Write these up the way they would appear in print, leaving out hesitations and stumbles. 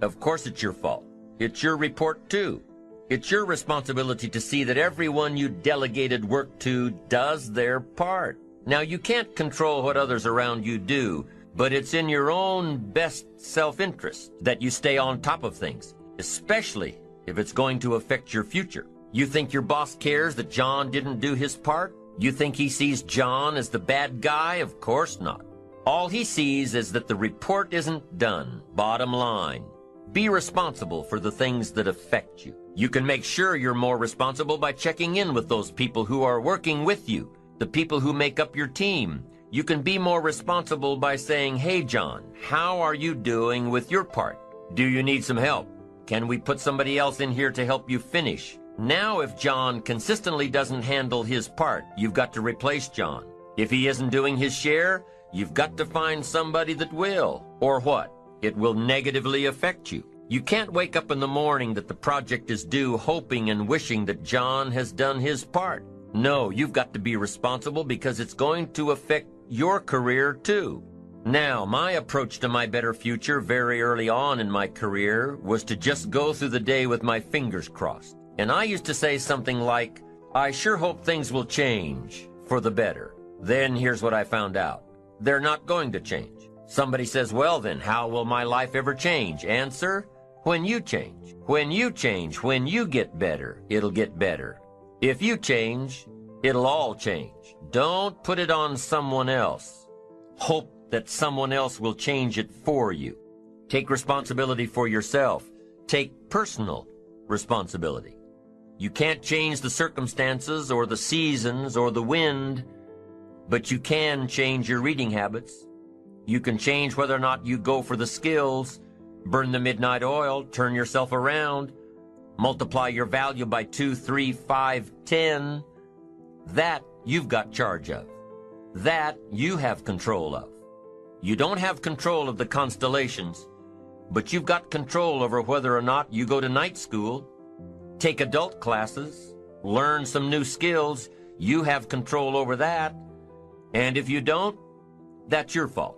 Of course it's your fault. It's your report too. It's your responsibility to see that everyone you delegated work to does their part. Now, you can't control what others around you do, but it's in your own best self-interest that you stay on top of things, especially if it's going to affect your future. You think your boss cares that John didn't do his part? You think he sees John as the bad guy? Of course not. All he sees is that the report isn't done. Bottom line, be responsible for the things that affect you. You can make sure you're more responsible by checking in with those people who are working with you, the people who make up your team. You can be more responsible by saying, "Hey, John, how are you doing with your part? Do you need some help? Can we put somebody else in here to help you finish?" Now, if John consistently doesn't handle his part, you've got to replace John. If he isn't doing his share, you've got to find somebody that will. Or what? It will negatively affect you. You can't wake up in the morning that the project is due hoping and wishing that John has done his part. No, you've got to be responsible because it's going to affect your career too. Now, my approach to my better future very early on in my career was to just go through the day with my fingers crossed. And I used to say something like, "I sure hope things will change for the better." Then here's what I found out. They're not going to change. Somebody says, "Well then, how will my life ever change?" Answer, when you change. When you change, when you get better, it'll get better. If you change, it'll all change. Don't put it on someone else. Hope that someone else will change it for you. Take responsibility for yourself. Take personal responsibility. You can't change the circumstances or the seasons or the wind, but you can change your reading habits. You can change whether or not you go for the skills, burn the midnight oil, turn yourself around, multiply your value by 2, 3, 5, 10. That you've got charge of. That you have control of. You don't have control of the constellations, but you've got control over whether or not you go to night school, take adult classes, learn some new skills. You have control over that. And if you don't, that's your fault.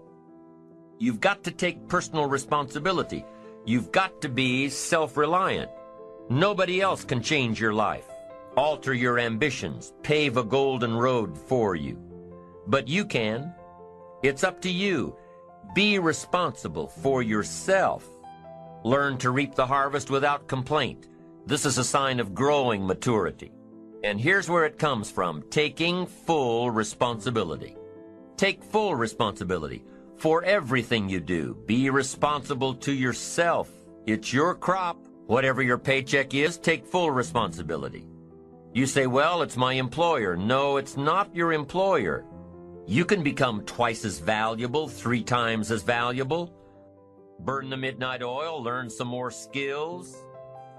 You've got to take personal responsibility. You've got to be self-reliant. Nobody else can change your life, alter your ambitions, pave a golden road for you. But you can. It's up to you. Be responsible for yourself. Learn to reap the harvest without complaint. This is a sign of growing maturity. And here's where it comes from, taking full responsibility. Take full responsibility for everything you do. Be responsible to yourself. It's your crop. Whatever your paycheck is, take full responsibility. You say, "Well, it's my employer." No, it's not your employer. You can become twice as valuable, 3 times as valuable. Burn the midnight oil, learn some more skills,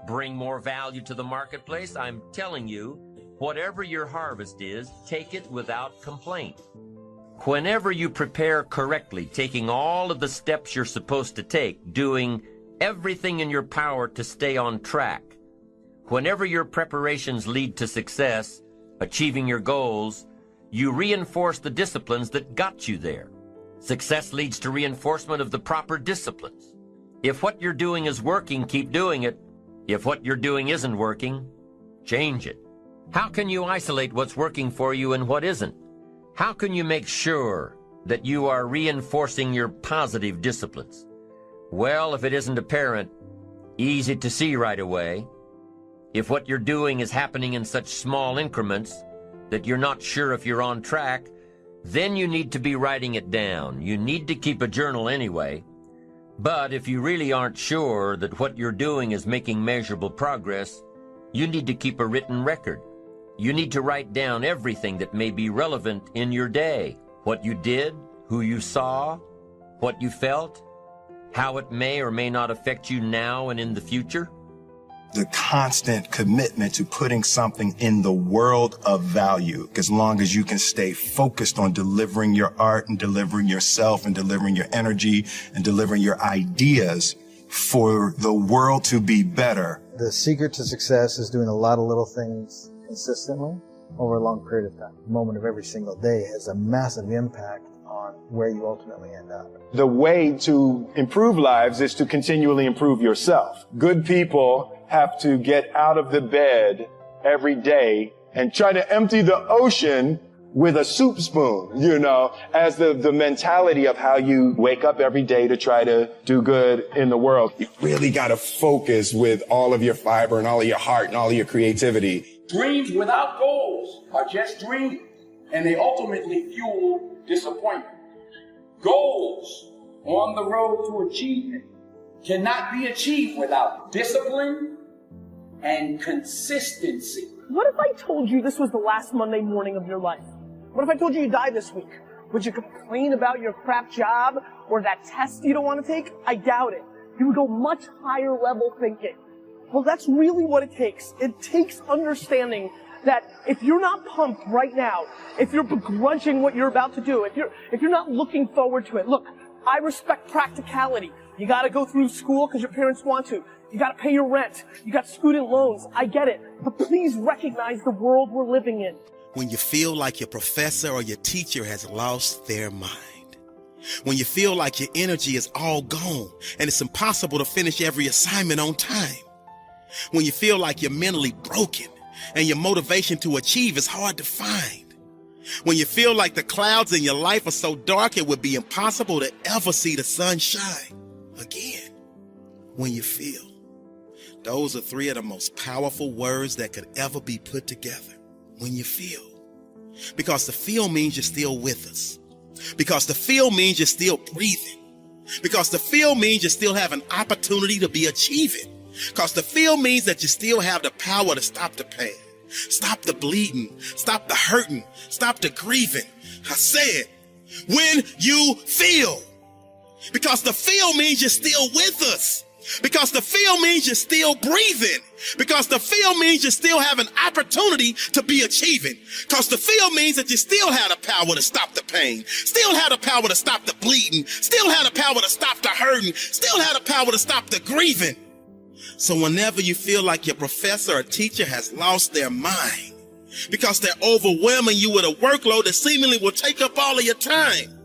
bring more value to the marketplace. I'm telling you, whatever your harvest is, take it without complaint. Whenever you prepare correctly, taking all of the steps you're supposed to take, doing everything in your power to stay on track, whenever your preparations lead to success, achieving your goals, you reinforce the disciplines that got you there. Success leads to reinforcement of the proper disciplines. If what you're doing is working, keep doing it. If what you're doing isn't working, change it. How can you isolate what's working for you and what isn't? How can you make sure that you are reinforcing your positive disciplines? Well, if it isn't apparent, easy to see right away. If what you're doing is happening in such small increments that you're not sure if you're on track, then you need to be writing it down. You need to keep a journal anyway. But if you really aren't sure that what you're doing is making measurable progress, you need to keep a written record. You need to write down everything that may be relevant in your day. What you did, who you saw, what you felt, how it may or may not affect you now and in the future. The constant commitment to putting something in the world of value, as long as you can stay focused on delivering your art and delivering yourself and delivering your energy and delivering your ideas for the world to be better. The secret to success is doing a lot of little things consistently over a long period of time. The moment of every single day has a massive impact on where you ultimately end up. The way to improve lives is to continually improve yourself. Good people have to get out of the bed every day and try to empty the ocean with a soup spoon, as the mentality of how you wake up every day to try to do good in the world. You really got to focus with all of your fiber and all of your heart and all of your creativity. Dreams without goals are just dreams, and they ultimately fuel disappointment. Goals on the road to achievement cannot be achieved without discipline and consistency. What if I told you this was the last Monday morning of your life? What if I told you you died this week? Would you complain about your crap job or that test you don't want to take? I doubt it. You would go much higher level thinking. Well, that's really what it takes. It takes understanding that if you're not pumped right now, if you're begrudging what you're about to do, if you're not looking forward to it, look, I respect practicality. You gotta go through school because your parents want to. You gotta pay your rent. You got student loans. I get it. But please recognize the world we're living in. When you feel like your professor or your teacher has lost their mind. When you feel like your energy is all gone and it's impossible to finish every assignment on time. When you feel like you're mentally broken and your motivation to achieve is hard to find. When you feel like the clouds in your life are so dark it would be impossible to ever see the sun shine again. When you feel. Those are three of the most powerful words that could ever be put together. When you feel. Because the feel means you're still with us. Because the feel means you're still breathing. Because the feel means you still have an opportunity to be achieving. Because the feel means that you still have the power to stop the pain, stop the bleeding, stop the hurting, stop the grieving. I said, when you feel. Because the feel means you're still with us. Because the feel means you're still breathing. Because the feel means you still have an opportunity to be achieving. Because the feel means that you still have the power to stop the pain, still have the power to stop the bleeding, still have the power to stop the hurting, still have the power to stop the grieving. So whenever you feel like your professor or teacher has lost their mind, because they're overwhelming you with a workload that seemingly will take up all of your time,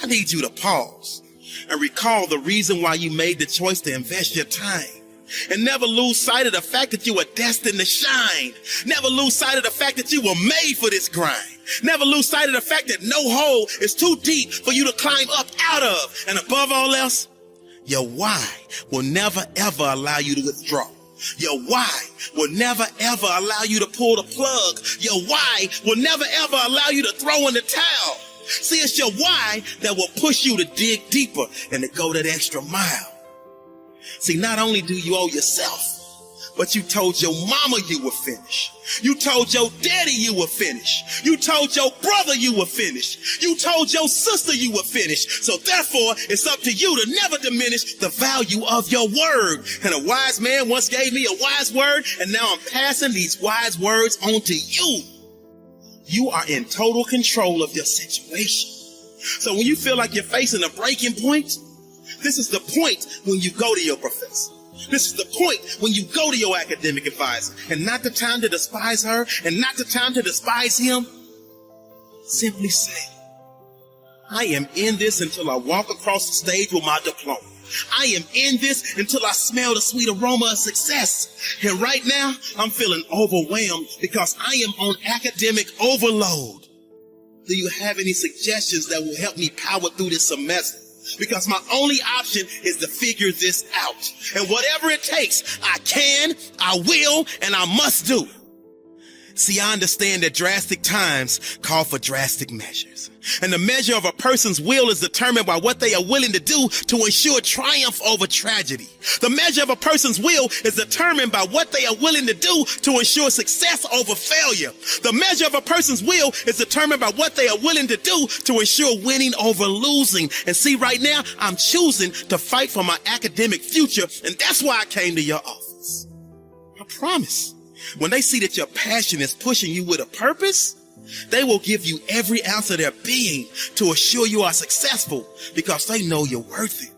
I need you to pause and recall the reason why you made the choice to invest your time. And never lose sight of the fact that you were destined to shine. Never lose sight of the fact that you were made for this grind. Never lose sight of the fact that no hole is too deep for you to climb up out of. And above all else, your why will never ever allow you to withdraw. Your why will never ever allow you to pull the plug. Your why will never ever allow you to throw in the towel. See, it's your why that will push you to dig deeper and to go that extra mile. See, not only do you owe yourself, but you told your mama you were finished. You told your daddy you were finished. You told your brother you were finished. You told your sister you were finished. So therefore, it's up to you to never diminish the value of your word. And a wise man once gave me a wise word, and now I'm passing these wise words on to you. You are in total control of your situation. So when you feel like you're facing a breaking point, this is the point when you go to your professor. This is the point when you go to your academic advisor, and not the time to despise her and not the time to despise him. Simply say, I am in this until I walk across the stage with my diploma. I am in this until I smell the sweet aroma of success. And right now, I'm feeling overwhelmed because I am on academic overload. Do you have any suggestions that will help me power through this semester? Because my only option is to figure this out. And whatever it takes, I can, I will, and I must do. See, I understand that drastic times call for drastic measures. And the measure of a person's will is determined by what they are willing to do to ensure triumph over tragedy. The measure of a person's will is determined by what they are willing to do to ensure success over failure. The measure of a person's will is determined by what they are willing to do to ensure winning over losing. And see, right now, I'm choosing to fight for my academic future, and that's why I came to your office. I promise. When they see that your passion is pushing you with a purpose, they will give you every ounce of their being to assure you are successful because they know you're worth it.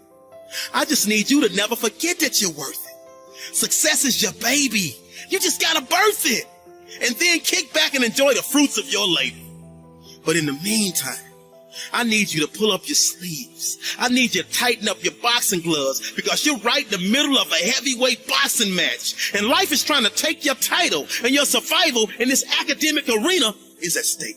I just need you to never forget that you're worth it. Success is your baby. You just gotta birth it and then kick back and enjoy the fruits of your labor. But in the meantime, I need you to pull up your sleeves. I need you to tighten up your boxing gloves because you're right in the middle of a heavyweight boxing match. And life is trying to take your title, and your survival in this academic arena is at stake.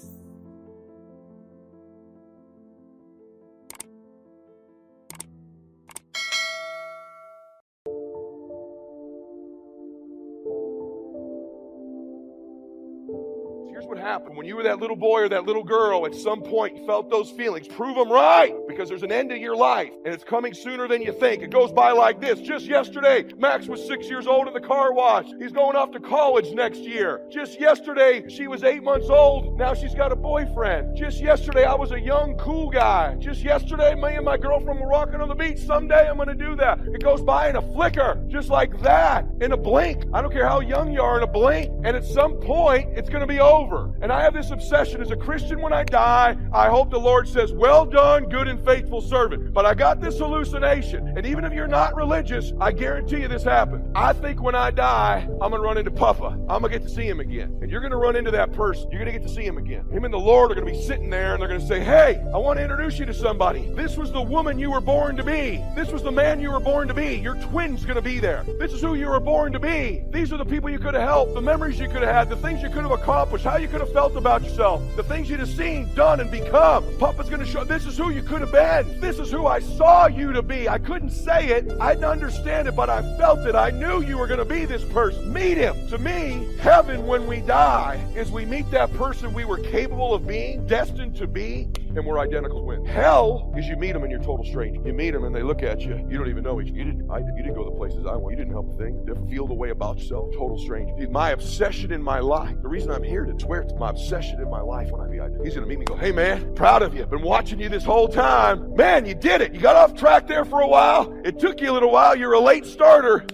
Here's what happened. When you were that little boy or that little girl, at some point you felt those feelings. Prove them right, because there's an end to your life, and it's coming sooner than you think. It goes by like this. Just yesterday, Max was 6 years old in the car wash. He's going off to college next year. Just yesterday, she was 8 months old. Now she's got a boyfriend. Just yesterday, I was a young, cool guy. Just yesterday, me and my girlfriend were walking on the beach. Someday, I'm going to do that. It goes by in a flicker, just like that, in a blink. I don't care how young you are, in a blink. And at some point, it's going to be over. And I have this obsession as a Christian. When I die, I hope the Lord says, well done, good and faithful servant. But I got this hallucination. And even if you're not religious, I guarantee you this happened. I think when I die, I'm going to run into Papa. I'm going to get to see him again. And you're going to run into that person. You're going to get to see him again. Him and the Lord are going to be sitting there, and they're going to say, hey, I want to introduce you to somebody. This was the woman you were born to be. This was the man you were born to be. Your twin's going to be there. This is who you were born to be. These are the people you could have helped, the memories you could have had, the things you could have accomplished, how you could have felt about yourself, the things you'd have seen, done, and become. Papa's going to show, this is who you could have been. This is who I saw you to be. I couldn't say it. I didn't understand it, but I felt it. I knew you were going to be this person. Meet him. To me, heaven when we die is we meet that person we were capable of being, destined to be, and we're identical twins. Hell is you meet them and you're total stranger. You meet them and they look at you. You don't even know each other. You didn't go the places I went. You didn't help a thing. Didn't feel the way about yourself. Total stranger. My obsession in my life, the reason I'm here to swear to my obsession in my life when I be identical. He's going to meet me and go, hey man, proud of you. Been watching you this whole time. Man, you did it. You got off track there for a while. It took you a little while. You're a late starter.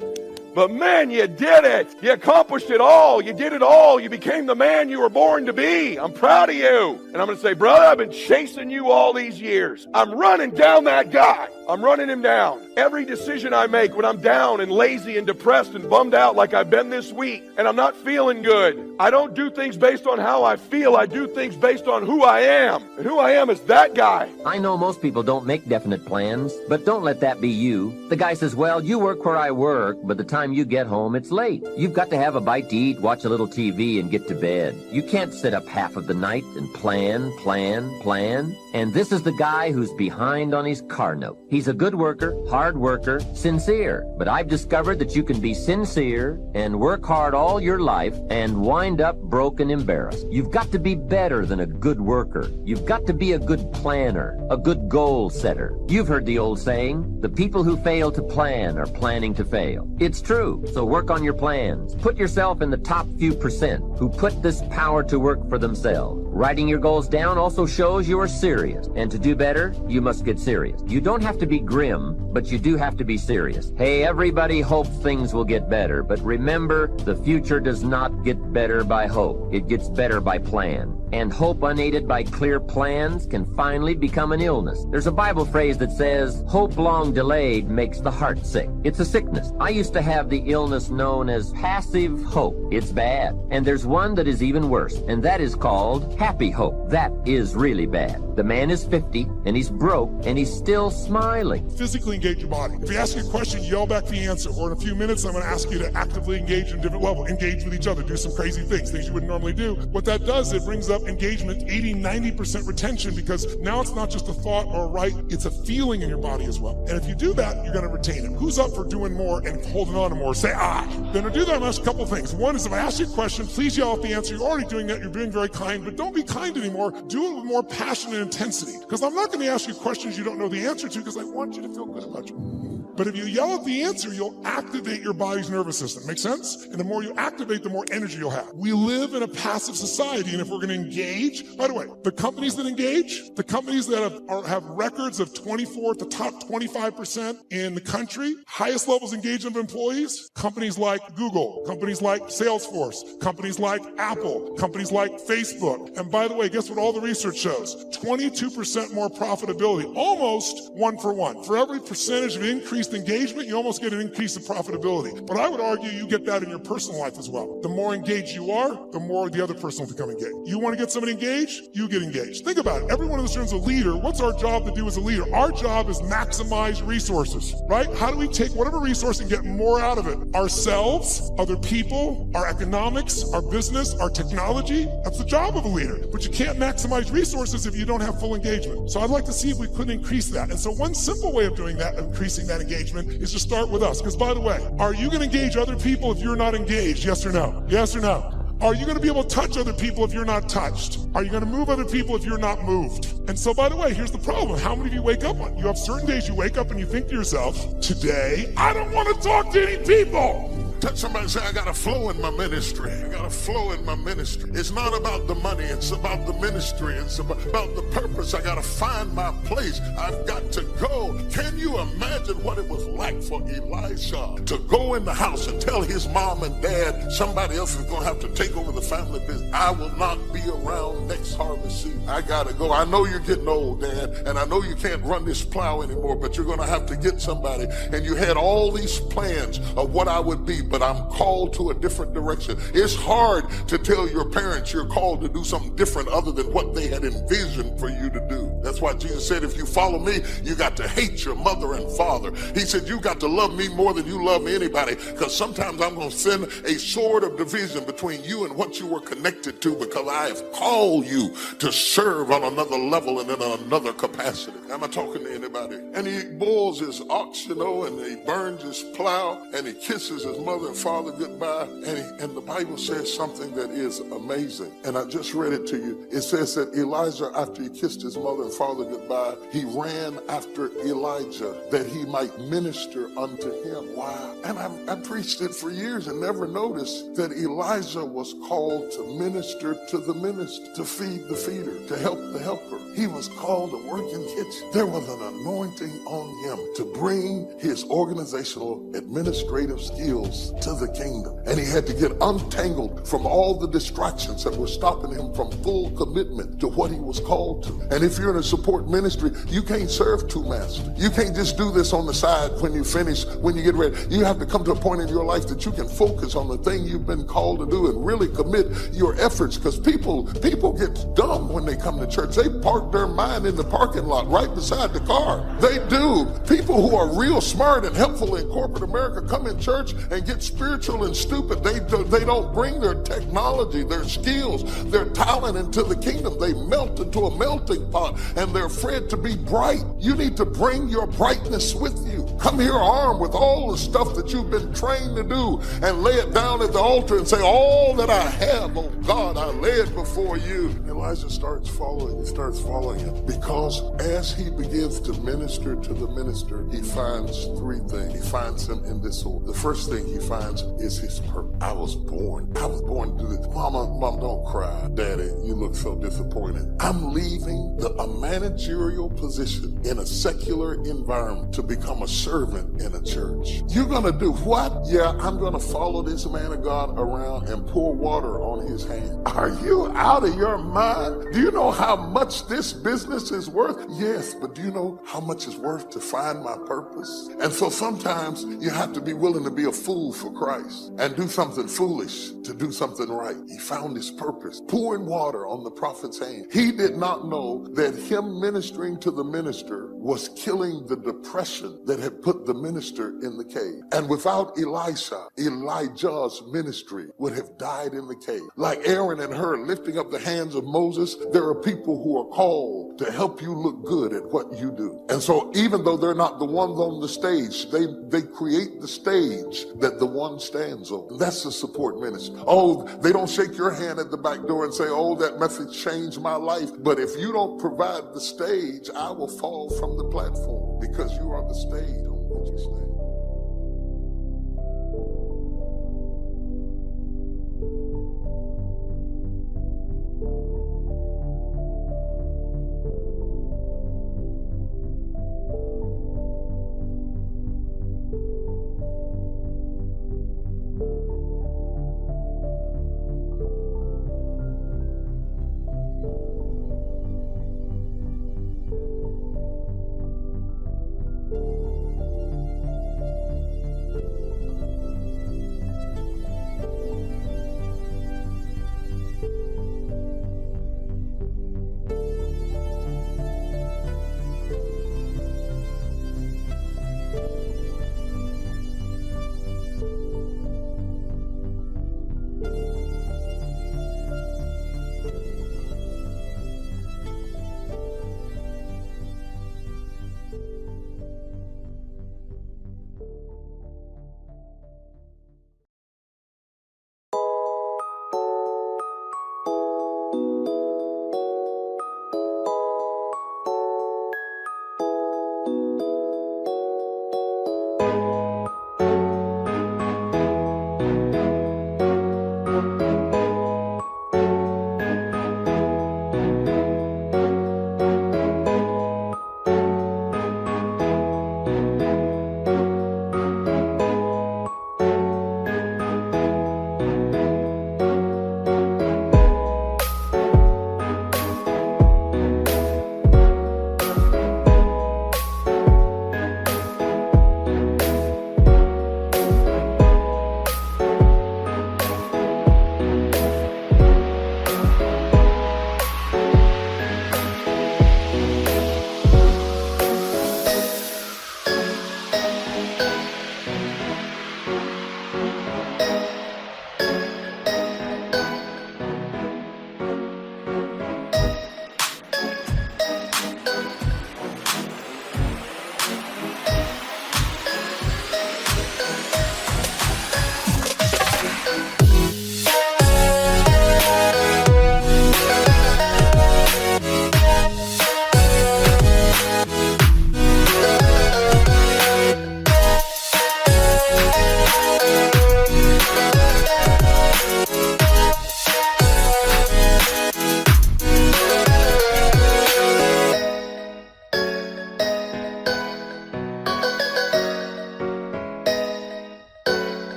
But man, you did it. You accomplished it all. You did it all. You became the man you were born to be. I'm proud of you. And I'm going to say, brother, I've been chasing you all these years. I'm running down that guy. I'm running him down. Every decision I make when I'm down and lazy and depressed and bummed out like I've been this week, and I'm not feeling good, I don't do things based on how I feel. I do things based on who I am. And who I am is that guy. I know most people don't make definite plans, but don't let that be you. The guy says, well, you work where I work, but the time you get home, it's late. You've got to have a bite to eat, watch a little TV, and get to bed. You can't sit up half of the night and plan. And this is the guy who's behind on his car note. He's a good worker, hard worker, sincere. But I've discovered that you can be sincere and work hard all your life and wind up broke and embarrassed. You've got to be better than a good worker. You've got to be a good planner, a good goal setter. You've heard the old saying, the people who fail to plan are planning to fail. It's true, so work on your plans. Put yourself in the top few percent who put this power to work for themselves. Writing your goals down also shows you are serious. And to do better, you must get serious. You don't have to be grim, but you do have to be serious. Hey, everybody hopes things will get better, but remember, the future does not get better by hope. It gets better by plan. And hope unaided by clear plans can finally become an illness. There's a Bible phrase that says, hope long delayed makes the heart sick. It's a sickness. I used to have the illness known as passive hope. It's bad. And there's one that is even worse, and that is called happy hope. That is really bad. The man is 50, and he's broke, and he's still smiling. Physically engage your body. If you ask you a question, yell back the answer. Or in a few minutes, I'm going to ask you to actively engage in a different level. Engage with each other. Do some crazy things you wouldn't normally do. What that does, it brings up engagement, 80-90% retention, because now it's not just a thought or a right, it's a feeling in your body as well. And if you do that, you're going to retain it. Who's up for doing more and holding on to more? Say, I. Then to do that, I'm going to ask a couple things. One is, if I ask you a question, please yell out the answer. You're already doing that. You're being very kind, but don't be kind anymore. Do it with more passion and intensity. Because I'm not going to ask you questions you don't know the answer to, because I want you to feel good about you. But if you yell out the answer, you'll activate your body's nervous system. Make sense? And the more you activate, the more energy you'll have. We live in a passive society, and if we're going to engage, by the way, the companies that engage, the companies that have records of 24 to top 25% in the country, highest levels of engagement of employees, companies like Google, companies like Salesforce, companies like Apple, companies like Facebook. And by the way, guess what all the research shows? 22% more profitability, almost 1 for 1. For every percentage of increase increased engagement, you almost get an increase in profitability. But I would argue you get that in your personal life as well. The more engaged you are, the more the other person will become engaged. You want to get somebody engaged? You get engaged. Think about it. Everyone in this room is a leader. What's our job to do as a leader? Our job is maximize resources, right? How do we take whatever resource and get more out of it? Ourselves, other people, our economics, our business, our technology. That's the job of a leader. But you can't maximize resources if you don't have full engagement. So I'd like to see if we could increase that. And so one simple way of doing that, increasing that engagement, is to start with us. Because by the way, are you going to engage other people if you're not engaged? Yes or no? Yes or no? Are you going to be able to touch other people if you're not touched? Are you going to move other people if you're not moved? And so, by the way, here's the problem. How many of you wake up on? You have certain days you wake up and you think to yourself, today, I don't want to talk to any people. Touch somebody and say, I got a flow in my ministry. I got a flow in my ministry. It's not about the money. It's about the ministry. It's about the purpose. I got to find my place. I've got to go. Can you imagine what it was like for Elisha to go in the house and tell his mom and dad, somebody else is going to have to take over the family business. I will not be around next harvest season. I got to go. I know you're getting old, Dad, and I know you can't run this plow anymore, but you're going to have to get somebody. And you had all these plans of what I would be, but I'm called to a different direction. It's hard to tell your parents you're called to do something different other than what they had envisioned for you to do. That's why Jesus said, if you follow me, you got to hate your mother and father. He said, you got to love me more than you love anybody, because sometimes I'm going to send a sword of division between you and what you were connected to, because I have called you to serve on another level and in another capacity. Am I talking to anybody? And he boils his ox, and he burns his plow, and he kisses his mother and father goodbye, and the Bible says something that is amazing, and I just read it to you. It says that Elijah, after he kissed his mother and father goodbye, he ran after Elijah that he might minister unto him. Wow. And I preached it for years and never noticed that Elijah was called to minister to the minister, to feed the feeder, to help the helper. He was called to work in the kitchen. There was an anointing on him to bring his organizational administrative skills to the kingdom. And he had to get untangled from all the distractions that were stopping him from full commitment to what he was called to. And if you're in a support ministry, you can't serve two masters. You can't just do this on the side when you finish, when you get ready. You have to come to a point in your life that you can focus on the thing you've been called to do and really commit your efforts, because people get dumb when they come to church. They park their mind in the parking lot right beside the car. They do. People who are real smart and helpful in corporate America come in church and get spiritual and stupid. They don't bring their technology, their skills, their talent into the kingdom. They melt into a melting pot and they're afraid to be bright. You need to bring your brightness with you. Come here armed with all the stuff that you've been trained to do and lay it down at the altar and say, all that I have, oh God, I lay it before you. Elijah starts following. He starts following him because as he begins to minister to the minister, he finds three things. He finds him in this order. The first thing he finds is his purpose. I was born to do this. Mom, don't cry. Daddy, you look so disappointed. I'm leaving a managerial position in a secular environment to become a servant in a church. You're going to do what? Yeah, I'm going to follow this man of God around and pour water on his hand. Are you out of your mind? Do you know how much this business is worth? Yes, but do you know how much it's worth to find my purpose? And so sometimes you have to be willing to be a fool for Christ and do something foolish to do something right. He found his purpose, pouring water on the prophet's hand. He did not know that him ministering to the minister was killing the depression that had put the minister in the cave. And without Elijah's ministry would have died in the cave. Like Aaron and Hur lifting up the hands of Moses, there are people who are called to help you look good at what you do. And so even though they're not the ones on the stage, they create the stage that the one stands on. That's the support ministry. Oh, they don't shake your hand at the back door and say, oh, that message changed my life. But if you don't provide the stage, I will fall from the platform, because you are the stage on which you stand.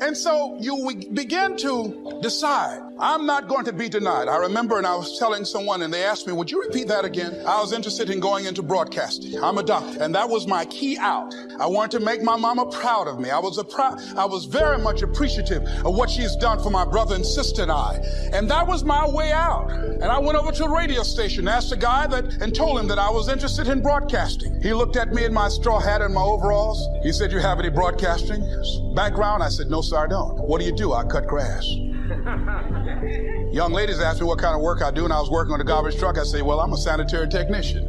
And so you begin to decide, I'm not going to be denied. I remember, and I was telling someone, and they asked me, would you repeat that again? I was interested in going into broadcasting. I'm a doctor, and that was my key out. I wanted to make my mama proud of me. I was very much appreciative of what she's done for my brother and sister and I. And that was my way out. And I went over to a radio station, asked a guy and told him that I was interested in broadcasting. He looked at me in my straw hat and my overalls. He said, you have any broadcasting background? I said, no, sir, I don't. What do you do? I cut grass. Young ladies asked me what kind of work I do, and I was working on a garbage truck. I say, well, I'm a sanitary technician.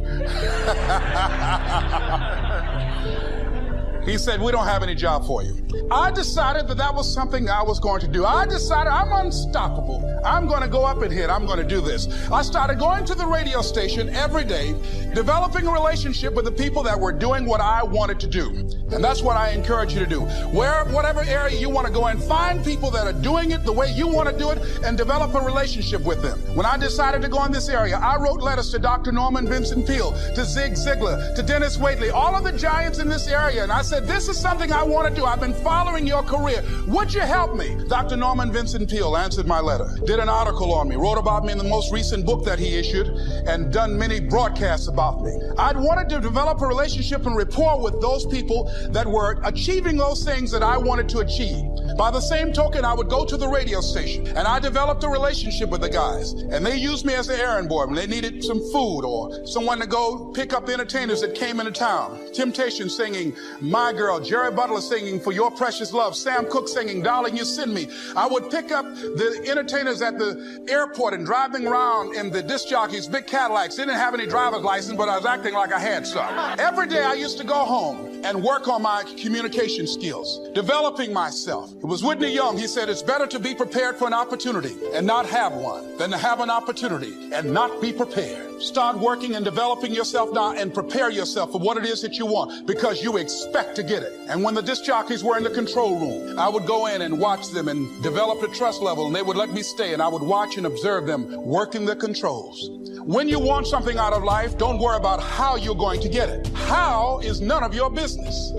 He said, we don't have any job for you. I decided that was something I was going to do. I decided I'm unstoppable. I'm going to go up in here. I'm going to do this. I started going to the radio station every day, developing a relationship with the people that were doing what I wanted to do. And that's what I encourage you to do. Whatever area you want to go in, find people that are doing it the way you want to do it and develop a relationship with them. When I decided to go in this area, I wrote letters to Dr. Norman Vincent Peale, to Zig Ziglar, to Dennis Waitley, all of the giants in this area. And I said, this is something I want to do. I've been following your career. Would you help me? Dr. Norman Vincent Peale answered my letter, did an article on me, wrote about me in the most recent book that he issued, and done many broadcasts about me. I'd wanted to develop a relationship and rapport with those people that were achieving those things that I wanted to achieve. By the same token, I would go to the radio station, and I developed a relationship with the guys. And they used me as an errand boy when they needed some food or someone to go pick up the entertainers that came into town. Temptation singing My Girl, Jerry Butler singing For Your Precious Love, Sam Cooke singing Darling You Send Me. I would pick up the entertainers at the airport and drive them around in the disc jockeys, big Cadillacs. They didn't have any driver's license, but I was acting like I had some. Every day I used to go home and work on my communication skills, developing myself. It was Whitney Young. He said, it's better to be prepared for an opportunity and not have one than to have an opportunity and not be prepared. Start working and developing yourself now and prepare yourself for what it is that you want, because you expect to get it. And when the disc jockeys were in the control room, I would go in and watch them and develop a trust level, and they would let me stay, and I would watch and observe them working the controls. When you want something out of life, don't worry about how you're going to get it. How is none of your business.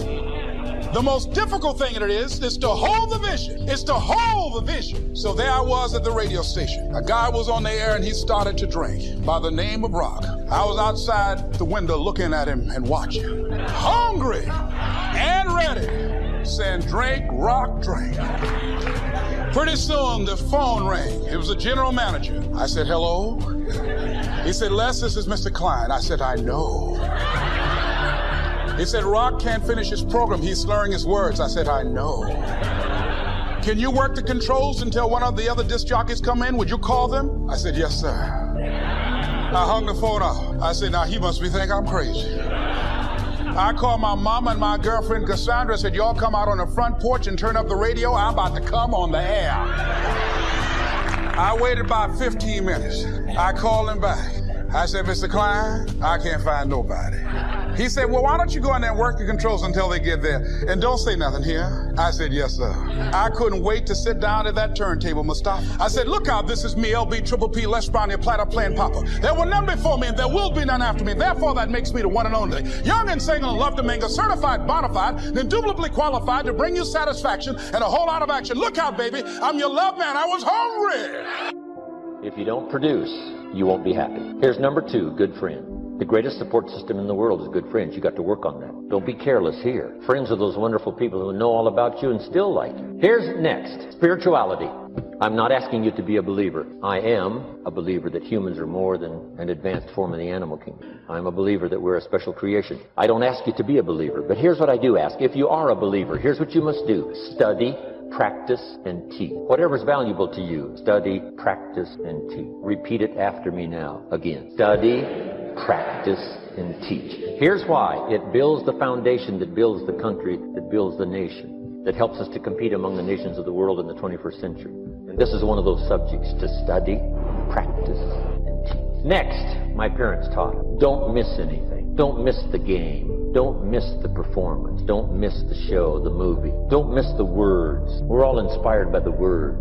The most difficult thing it is to hold the vision. It's to hold the vision. So there I was at the radio station. A guy was on the air and he started to drink by the name of Rock. I was outside the window looking at him and watching. Hungry and ready. Saying, drink, Rock, drink. Pretty soon the phone rang. It was the general manager. I said, hello? He said, Les, this is Mr. Klein. I said, I know. He said, Rock can't finish his program. He's slurring his words. I said, I know. Can you work the controls until one of the other disc jockeys come in? Would you call them? I said, yes, sir. I hung the phone up. I said, now he must be thinking I'm crazy. I called my mama and my girlfriend Cassandra. Said, y'all come out on the front porch and turn up the radio. I'm about to come on the air. I waited about 15 minutes. I called him back. I said, Mr. Klein, I can't find nobody. He said, well, why don't you go in there and work the controls until they get there? And don't say nothing here. I said, yes, sir. I couldn't wait to sit down at that turntable, Mustafa. I said, look out, this is me, LB, Triple P, Les Brown, your platter playing Papa. There were none before me, and there will be none after me. Therefore, that makes me the one and only. Young and single and love to mingle, certified, bona fide, indubitably qualified to bring you satisfaction and a whole lot of action. Look out, baby. I'm your love man. I was hungry. If you don't produce, you won't be happy. Here's number 2, good friend. The greatest support system in the world is good friends. You got to work on that. Don't be careless here. Friends are those wonderful people who know all about you and still like you. Here's next, spirituality. I'm not asking you to be a believer. I am a believer that humans are more than an advanced form of the animal kingdom. I'm a believer that we're a special creation. I don't ask you to be a believer, but here's what I do ask. If you are a believer, here's what you must do. Study, practice, and teach. Whatever's valuable to you, study, practice, and teach. Repeat it after me now. Again. Study, practice, and teach. Here's why. It builds the foundation that builds the country, that builds the nation, that helps us to compete among the nations of the world in the 21st century. And this is one of those subjects, to study, practice, and teach. Next, my parents taught, don't miss anything. Don't miss the game. Don't miss the performance. Don't miss the show, the movie. Don't miss the words. We're all inspired by the word.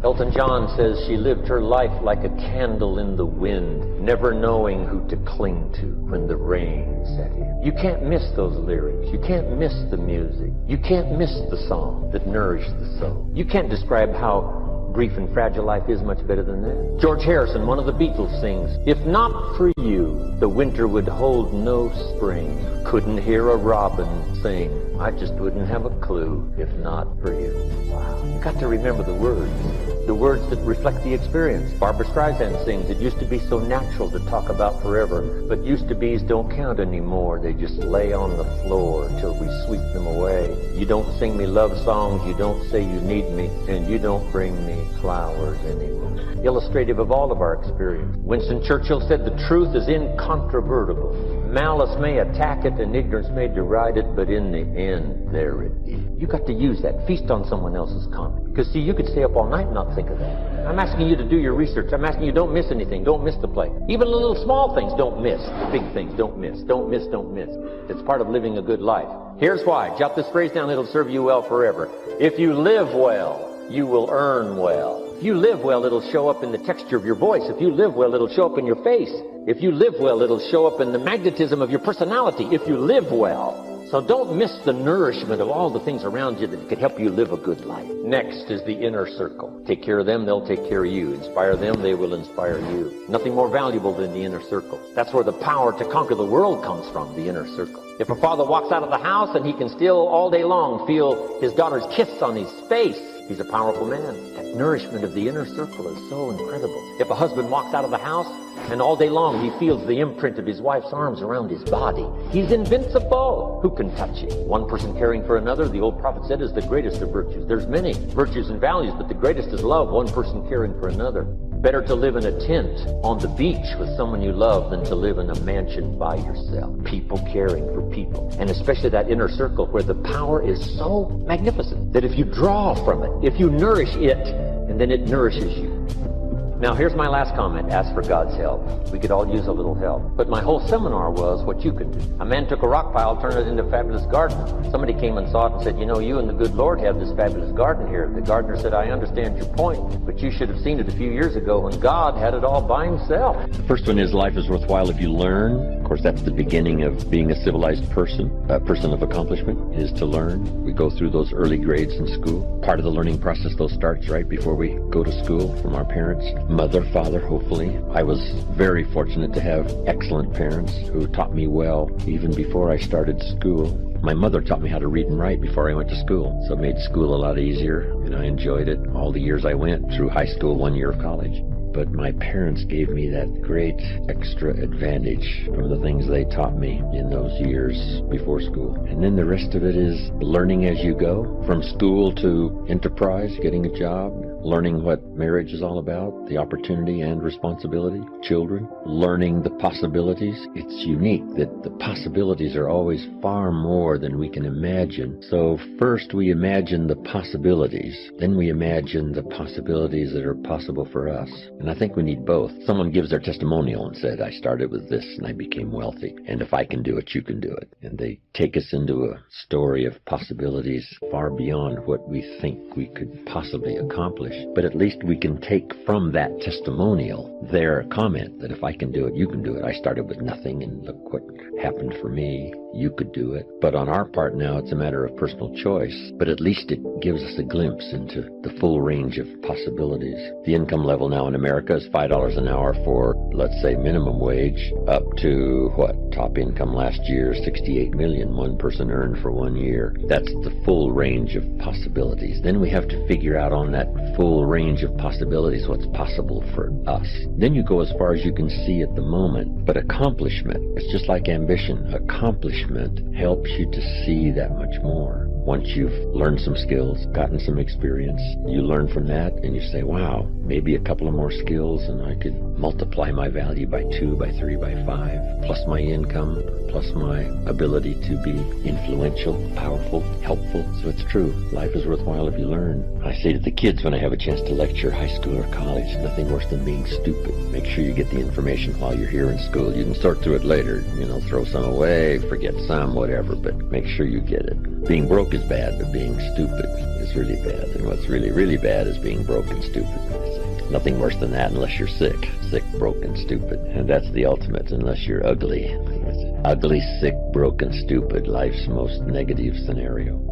Elton John says she lived her life like a candle in the wind, never knowing who to cling to when the rain set in. You can't miss those lyrics. You can't miss the music. You can't miss the song that nourished the soul. You can't describe how brief and fragile life is much better than that. George Harrison, one of the Beatles, sings, if not for you, the winter would hold no spring. Couldn't hear a robin sing. I just wouldn't have a clue if not for you. Wow. You got to remember the words that reflect the experience. Barbra Streisand sings, it used to be so natural to talk about forever, but used to be's don't count anymore. They just lay on the floor till we sweep them away. You don't sing me love songs, you don't say you need me, and you don't bring me flowers anymore. Illustrative of all of our experience. Winston Churchill said the truth is incontrovertible. Malice may attack it and ignorance may deride it, but in the end, there it is. You got to use that. Feast on someone else's comment. Because see, you could stay up all night and not think of that. I'm asking you to do your research. I'm asking you, don't miss anything. Don't miss the play. Even the little small things, don't miss. The big things, don't miss. Don't miss, don't miss. It's part of living a good life. Here's why. Jot this phrase down. It'll serve you well forever. If you live well, you will earn well. If you live well, it'll show up in the texture of your voice. If you live well, it'll show up in your face. If you live well, it'll show up in the magnetism of your personality. If you live well. So don't miss the nourishment of all the things around you that could help you live a good life. Next is the inner circle. Take care of them, they'll take care of you. Inspire them, they will inspire you. Nothing more valuable than the inner circle. That's where the power to conquer the world comes from, the inner circle. If a father walks out of the house and he can still all day long feel his daughter's kiss on his face, he's a powerful man. That nourishment of the inner circle is so incredible. If a husband walks out of the house and all day long he feels the imprint of his wife's arms around his body, he's invincible. Who can touch him? One person caring for another, the old prophet said, is the greatest of virtues. There's many virtues and values, but the greatest is love, one person caring for another. Better to live in a tent on the beach with someone you love than to live in a mansion by yourself. People caring for people. And especially that inner circle where the power is so magnificent that if you draw from it, if you nourish it, and then it nourishes you. Now here's my last comment. Ask for God's help. We could all use a little help. But my whole seminar was what you can do. A man took a rock pile, turned it into a fabulous garden. Somebody came and saw it and said, you know, you and the good Lord have this fabulous garden here. The gardener said, I understand your point, but you should have seen it a few years ago when God had it all by himself. The first one is life is worthwhile if you learn. Of course, that's the beginning of being a civilized person, a person of accomplishment, is to learn. We go through those early grades in school. Part of the learning process, though, starts right before we go to school from our parents. Mother, father, hopefully. I was very fortunate to have excellent parents who taught me well even before I started school. My mother taught me how to read and write before I went to school, so it made school a lot easier, and I enjoyed it all the years I went through high school, 1 year of college. But my parents gave me that great extra advantage from the things they taught me in those years before school. And then the rest of it is learning as you go, from school to enterprise, getting a job, learning what marriage is all about, the opportunity and responsibility, children, learning the possibilities. It's unique that the possibilities are always far more than we can imagine. So first we imagine the possibilities, then we imagine the possibilities that are possible for us. And I think we need both. Someone gives their testimonial and said, I started with this and I became wealthy. And if I can do it, you can do it. And they take us into a story of possibilities far beyond what we think we could possibly accomplish. But at least we can take from that testimonial their comment that if I can do it, you can do it. I started with nothing and look what happened for me. You could do it. But on our part now, it's a matter of personal choice. But at least it gives us a glimpse into the full range of possibilities. The income level now in America America is $5 an hour for, let's say, minimum wage, up to what? Top income last year, 68 million one person earned for 1 year. That's the full range of possibilities. Then we have to figure out on that full range of possibilities what's possible for us. Then you go as far as you can see at the moment. But accomplishment, it's just like ambition. Accomplishment helps you to see that much more. Once you've learned some skills, gotten some experience, you learn from that and you say, wow, maybe a couple of more skills and I could multiply my value by 2, by 3, by 5, plus my income, plus my ability to be influential, powerful, helpful. So it's true. Life is worthwhile if you learn. I say to the kids when I have a chance to lecture high school or college, nothing worse than being stupid. Make sure you get the information while you're here in school. You can sort through it later, throw some away, forget some, whatever, but make sure you get it. Being broke is bad, but being stupid is really bad. And what's really, really bad is being broke and stupid. Nothing worse than that unless you're sick. Sick, broke, and stupid. And that's the ultimate, unless you're ugly. Ugly, sick, broken, stupid. Life's most negative scenario.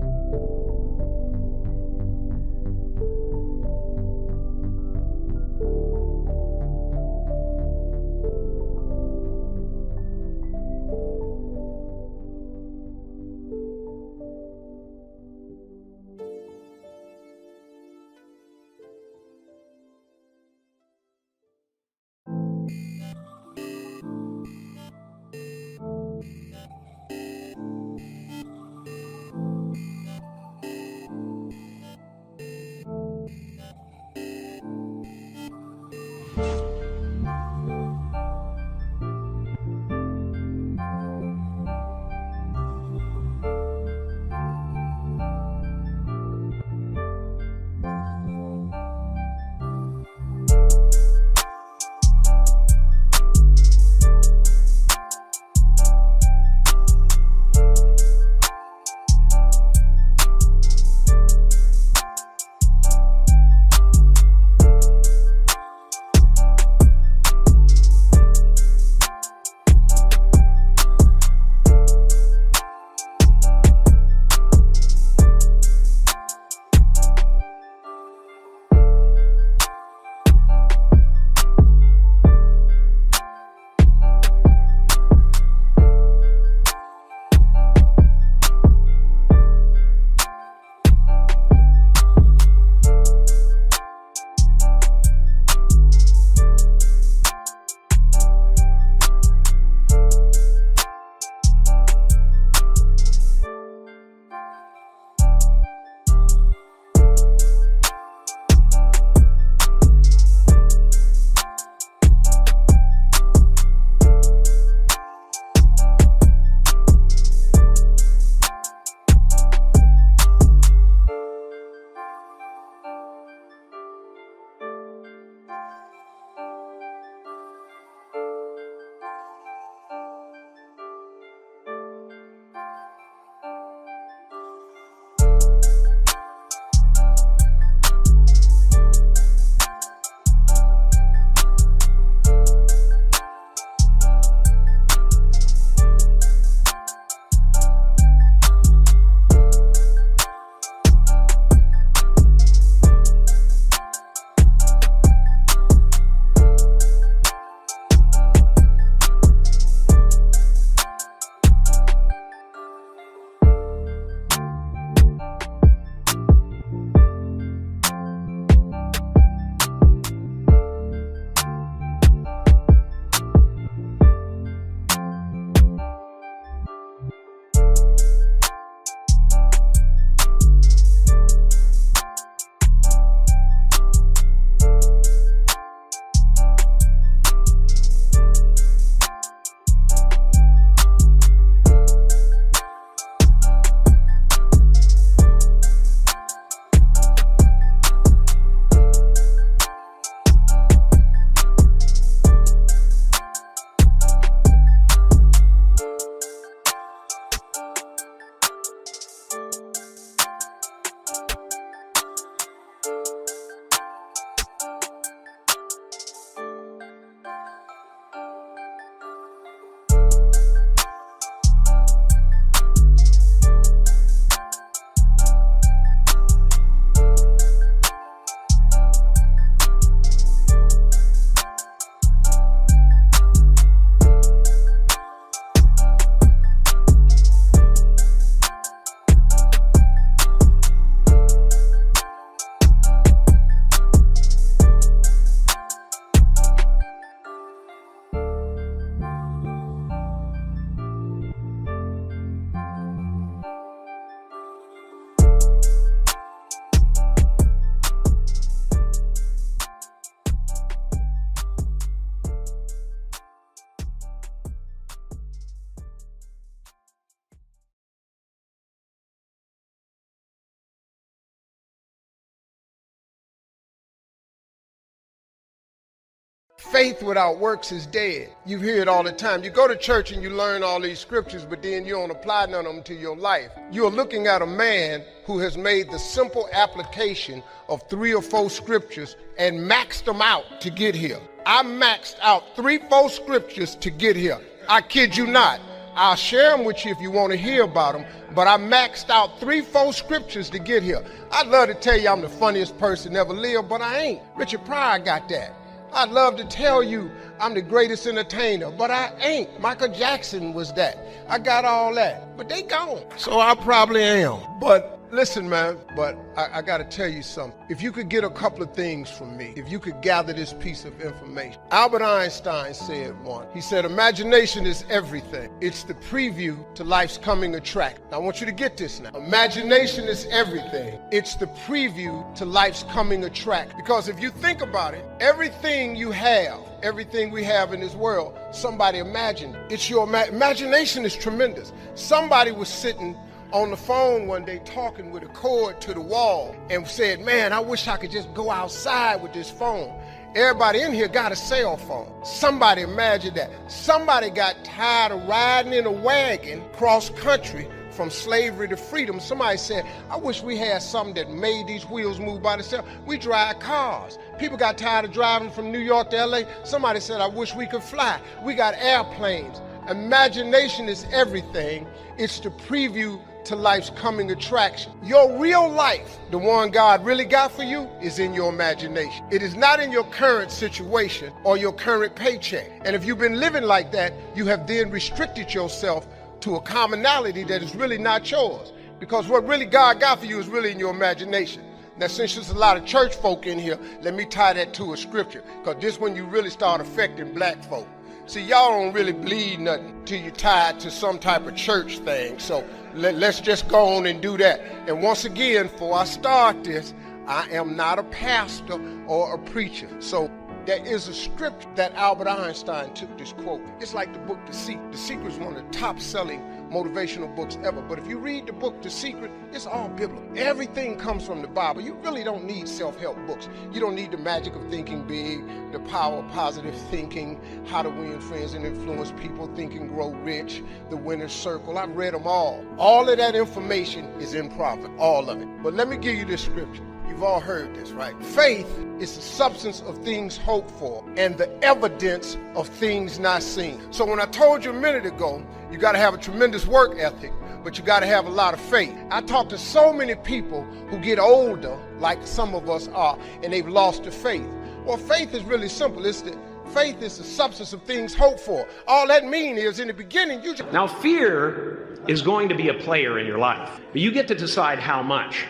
Faith without works is dead. You hear it all the time. You go to church and you learn all these scriptures, but then you don't apply none of them to your life. You're looking at a man who has made the simple application of 3 or 4 scriptures and maxed them out to get here. I maxed out 3, 4 scriptures to get here. I kid you not. I'll share them with you if you want to hear about them, but I maxed out 3, 4 scriptures to get here. I'd love to tell you I'm the funniest person ever lived, but I ain't. Richard Pryor got that. I'd love to tell you I'm the greatest entertainer, but I ain't. Michael Jackson was that. I got all that, but they gone. So I probably am. But listen, man, but I got to tell you something. If you could get a couple of things from me, if you could gather this piece of information. Albert Einstein said one. He said, imagination is everything. It's the preview to life's coming attraction. Now, I want you to get this now. Imagination is everything. It's the preview to life's coming attraction. Because if you think about it, everything you have, everything we have in this world, somebody imagined. It's your imagination is tremendous. Somebody was sitting on the phone one day talking with a cord to the wall and said, man, I wish I could just go outside with this phone. Everybody in here got a cell phone. Somebody imagined that. Somebody got tired of riding in a wagon cross country from slavery to freedom. Somebody said, I wish we had something that made these wheels move by themselves. We drive cars. People got tired of driving from New York to LA. Somebody said, I wish we could fly. We got airplanes. Imagination is everything. It's the preview to life's coming attraction. Your real life, the one God really got for you, is in your imagination. It is not in your current situation or your current paycheck. And if you've been living like that, you have then restricted yourself to a commonality that is really not yours. Because what really God got for you is really in your imagination. Now, since there's a lot of church folk in here, let me tie that to a scripture, because this is when you really start affecting black folk. See, y'all don't really bleed nothing till you tie it to some type of church thing. So let's just go on and do that. And once again, before I start this, I am not a pastor or a preacher. So there is a scripture that Albert Einstein took this quote. It's like the book The Secret. The Secret is one of the top-selling motivational books ever. But if you read the book The Secret, it's all biblical. Everything comes from the Bible. You really don't need self-help books. You don't need the magic of thinking big, the power of positive thinking, how to win friends and influence people, Think and Grow Rich, the Winner's Circle. I've read them all. All of that information is in Proverbs, all of it. But let me give you this scripture. You've all heard this, right? Faith is the substance of things hoped for and the evidence of things not seen. So when I told you a minute ago, you got to have a tremendous work ethic, but you got to have a lot of faith. I talk to so many people who get older, like some of us are, and they've lost their faith. Well, faith is really simple. Faith is the substance of things hoped for. All that means is in the beginning, you just... Now, fear is going to be a player in your life, but you get to decide how much.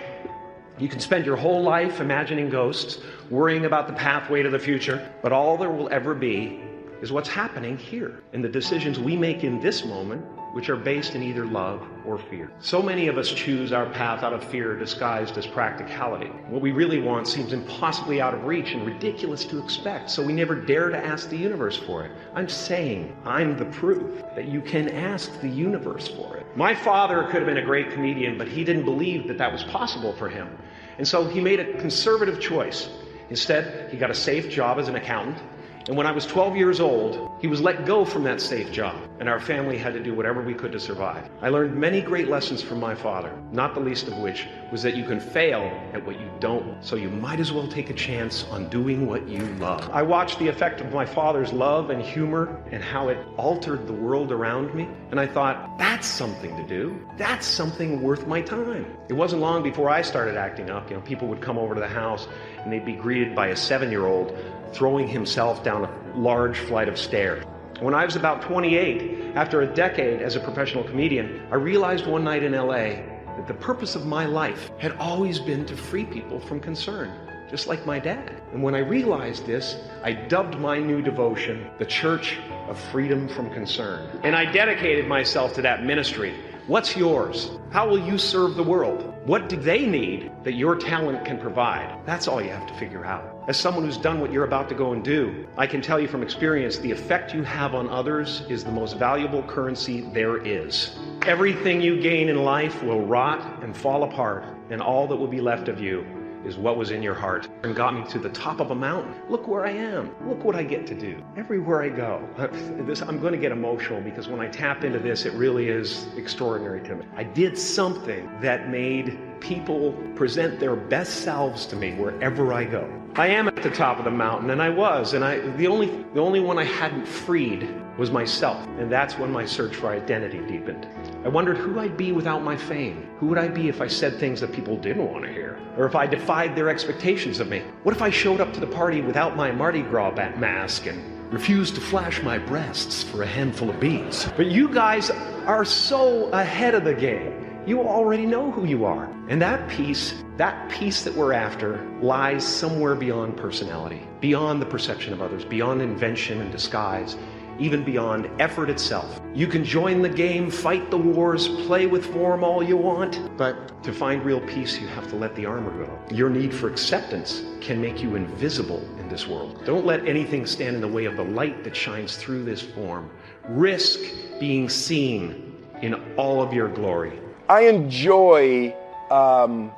You can spend your whole life imagining ghosts, worrying about the pathway to the future, but all there will ever be is what's happening here and the decisions we make in this moment, which are based in either love or fear. So many of us choose our path out of fear disguised as practicality. What we really want seems impossibly out of reach and ridiculous to expect, so we never dare to ask the universe for it. I'm saying I'm the proof that you can ask the universe for it. My father could have been a great comedian, but he didn't believe that that was possible for him. And so he made a conservative choice. Instead, he got a safe job as an accountant. And when I was 12 years old, he was let go from that safe job, and our family had to do whatever we could to survive. I learned many great lessons from my father, not the least of which was that you can fail at what you don't, so you might as well take a chance on doing what you love. I watched the effect of my father's love and humor and how it altered the world around me, and I thought, that's something to do. That's something worth my time. It wasn't long before I started acting up. People would come over to the house, and they'd be greeted by a 7-year-old throwing himself down a large flight of stairs. When I was about 28, after a decade as a professional comedian, I realized one night in LA that the purpose of my life had always been to free people from concern, just like my dad. And when I realized this, I dubbed my new devotion the Church of Freedom from Concern. And I dedicated myself to that ministry. What's yours? How will you serve the world? What do they need that your talent can provide? That's all you have to figure out. As someone who's done what you're about to go and do, I can tell you from experience, the effect you have on others is the most valuable currency there is. Everything you gain in life will rot and fall apart, and all that will be left of you is what was in your heart and got me to the top of a mountain. Look where I am. Look what I get to do. Everywhere I go. I'm going to get emotional because when I tap into this, it really is extraordinary to me. I did something that made people present their best selves to me wherever I go. I am at the top of the mountain, and I was, and the only one I hadn't freed was myself, and that's when my search for identity deepened. I wondered who I'd be without my fame. Who would I be if I said things that people didn't want to hear? Or if I defied their expectations of me? What if I showed up to the party without my Mardi Gras mask and refused to flash my breasts for a handful of beads? But you guys are so ahead of the game. You already know who you are. And that peace that we're after lies somewhere beyond personality, beyond the perception of others, beyond invention and disguise, even beyond effort itself. You can join the game, fight the wars, play with form all you want, but to find real peace, you have to let the armor go. Your need for acceptance can make you invisible in this world. Don't let anything stand in the way of the light that shines through this form. Risk being seen in all of your glory. I enjoy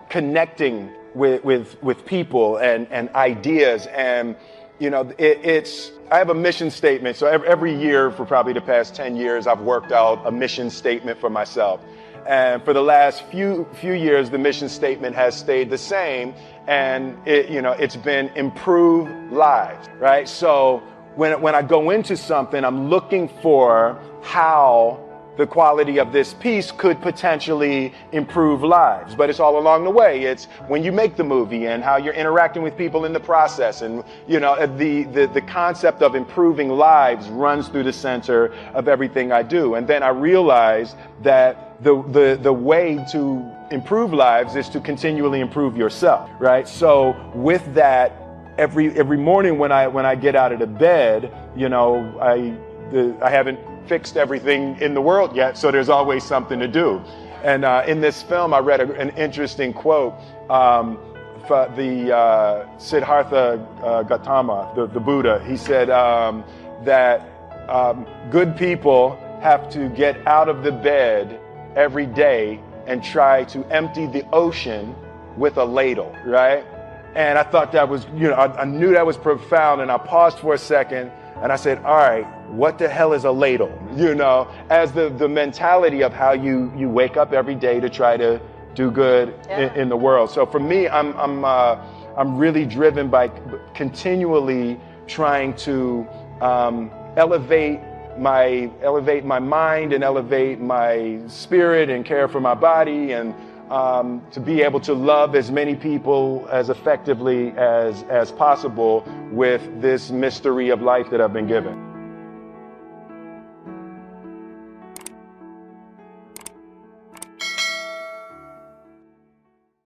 connecting with people and ideas, and you know, I have a mission statement. So every year for probably the past 10 years, I've worked out a mission statement for myself. And for the last few years, the mission statement has stayed the same, and it's been improve lives, right? So when I go into something, I'm looking for how the quality of this piece could potentially improve lives. But it's all along the way. It's when you make the movie and how you're interacting with people in the process. And, the concept of improving lives runs through the center of everything I do. And then I realized that the way to improve lives is to continually improve yourself, right? So with that, every morning when I get out of the bed, I haven't fixed everything in the world yet, so there's always something to do. And in this film, I read an interesting quote from the Siddhartha Gautama, the Buddha. He said that good people have to get out of the bed every day and try to empty the ocean with a ladle, right? And I thought that was, I knew that was profound, and I paused for a second and I said, all right, what the hell is a ladle? As the mentality of how you wake up every day to try to do good in the world. So for me, I'm really driven by continually trying to elevate my mind and elevate my spirit and care for my body, and to be able to love as many people as effectively as possible with this mystery of life that I've been given.